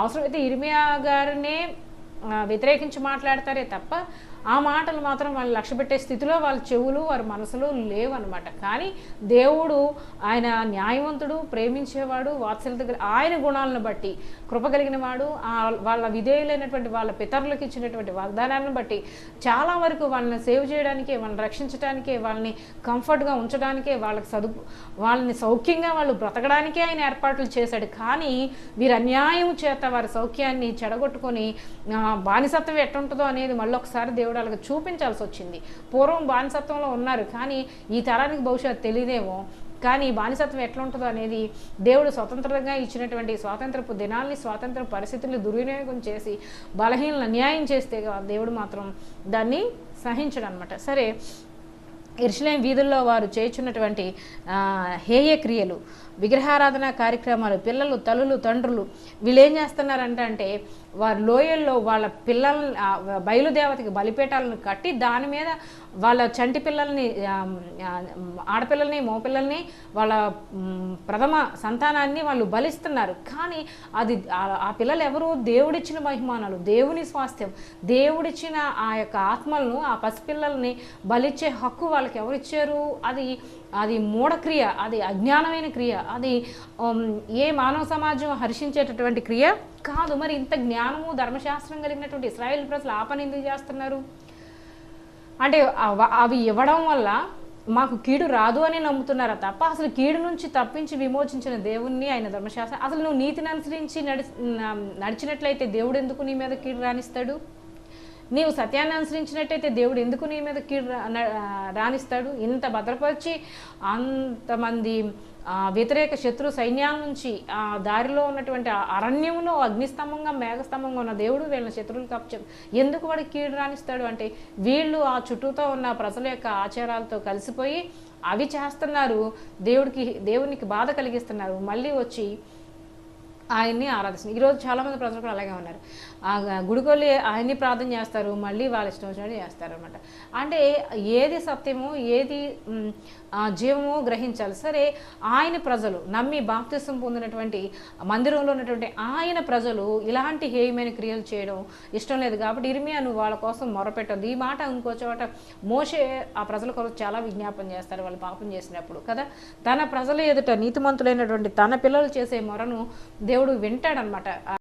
అవసరమైతే ఇర్మియా గారినే వ్యతిరేకించి మాట్లాడతారే తప్ప ఆ మాటలు మాత్రం వాళ్ళు లక్ష్యపెట్టే స్థితిలో వాళ్ళ చెవులు వారి మనసులు లేవన్నమాట. కానీ దేవుడు ఆయన న్యాయవంతుడు, ప్రేమించేవాడు, వాత్సల్యత ఆయన గుణాలను బట్టి కృప కలిగిన వాడు. వాళ్ళ విధేయులైనటువంటి వాళ్ళ పితరులకు ఇచ్చినటువంటి వాగ్దానాలను బట్టి చాలా వరకు వాళ్ళని సేవ్ చేయడానికే, వాళ్ళని రక్షించడానికే, వాళ్ళని కంఫర్ట్గా ఉంచడానికే, వాళ్ళని సౌఖ్యంగా వాళ్ళు బ్రతకడానికే ఆయన ఏర్పాట్లు చేశాడు. కానీ వీరు అన్యాయం చేత వారి సౌఖ్యాన్ని చెడగొట్టుకొని బానిసత్వం ఎట్టుంటుందో అనేది మళ్ళీ ఒకసారి దేవుడు వాళ్ళకి చూపించాల్సి వచ్చింది. పూర్వం బానిసత్వంలో ఉన్నారు, కానీ ఈ తరానికి బహుశా తెలియదేమో. కానీ బానిసత్వం ఎట్లా ఉంటుందో అనేది దేవుడు స్వతంత్రంగా ఇచ్చినటువంటి స్వాతంత్రపు దినాల్ని, స్వాతంత్ర పరిస్థితుల్ని దుర్వినియోగం చేసి బలహీనలు అన్యాయం చేస్తే దేవుడు మాత్రం దాన్ని సహించడు అనమాట. సరే, యెరూషలేము వీధుల్లో వారు చేయుచున్నటువంటి హేయ క్రియలు, విగ్రహారాధన కార్యక్రమాలు, పిల్లలు, తల్లులు, తండ్రులు వీళ్ళు ఏం చేస్తున్నారంటే వారి లోయల్లో వాళ్ళ పిల్లల్ని బయలుదేవతకి బలిపీఠాలను కట్టి దాని మీద వాళ్ళ చంటి పిల్లల్ని, ఆడపిల్లల్ని, మగపిల్లల్ని, వాళ్ళ ప్రథమ సంతానాన్ని వాళ్ళు బలిస్తున్నారు. కానీ అది ఆ పిల్లలు ఎవరు? దేవుడిచ్చిన బహుమానాలు, దేవుని స్వాస్థ్యం, దేవుడిచ్చిన ఆ యొక్క ఆత్మలను, ఆ పసిపిల్లల్ని బలిచ్చే హక్కు వాళ్ళకి ఎవరిచ్చారు? అది మూఢక్రియ, అది అజ్ఞానమైన క్రియ, అది ఏ మానవ సమాజం హర్షించేటటువంటి క్రియ కాదు. మరి ఇంత జ్ఞానము, ధర్మశాస్త్రం కలిగినటువంటి ఇశ్రాయేల్ ప్రజలు ఆ పని ఎందుకు చేస్తున్నారు అంటే అవి ఇవ్వడం వల్ల మాకు కీడు రాదు అని నమ్ముతున్నారా తప్ప అసలు కీడు నుంచి తప్పించి విమోచించిన దేవుణ్ణి, ఆయన ధర్మశాస్త్రం, అసలు నువ్వు నీతిని అనుసరించి నడిచినట్లయితే దేవుడు ఎందుకు నీ మీద కీడు రానిస్తాడు? నీవు సత్యాన్ని అనుసరించినట్టయితే దేవుడు ఎందుకు నీ మీద కీడు రానిస్తాడు? ఇంత భద్రపరిచి అంతమంది వ్యతిరేక శత్రు సైన్యాల నుంచి ఆ దారిలో ఉన్నటువంటి అరణ్యంలో అగ్నిస్తంభంగా, మేఘస్తంభంగా ఉన్న దేవుడు వీళ్ళని శత్రువులకు అప్పచెప్ ఎందుకు వాడికి కీడు రానిస్తాడు అంటే వీళ్ళు ఆ చుట్టూతో ఉన్న ప్రజల యొక్క ఆచారాలతో కలిసిపోయి అవి చేస్తున్నారు, దేవునికి బాధ కలిగిస్తున్నారు. మళ్ళీ వచ్చి ఆయన్ని ఆరాధిస్తున్నారు. ఈరోజు చాలామంది ప్రజలు కూడా అలాగే ఉన్నారు. గుడికొల్లి ఆయన్ని ప్రార్థన చేస్తారు, మళ్ళీ వాళ్ళ ఇష్టం వచ్చినట్టు చేస్తారు అనమాట. అంటే ఏది సత్యమో, ఏది జీవమో గ్రహించాలి. సరే, ఆయన ప్రజలు నమ్మి బాప్తిసం పొందినటువంటి మందిరంలో ఉన్నటువంటి ఆయన ప్రజలు ఇలాంటి హేయమైన క్రియలు చేయడం ఇష్టం లేదు కాబట్టి ఇర్మియా నువ్వు వాళ్ళ కోసం మొరపెట్టదు. ఈ మాట ఇంకో చోట మోషే ఆ ప్రజల కొరకు చాలా విజ్ఞాపన చేస్తారు వాళ్ళు పాపం చేసినప్పుడు కదా. తన ప్రజల ఎదుట నీతిమంతులైనటువంటి తన పిల్లలు చేసే మొరను దేవుడు వింటాడనమాట.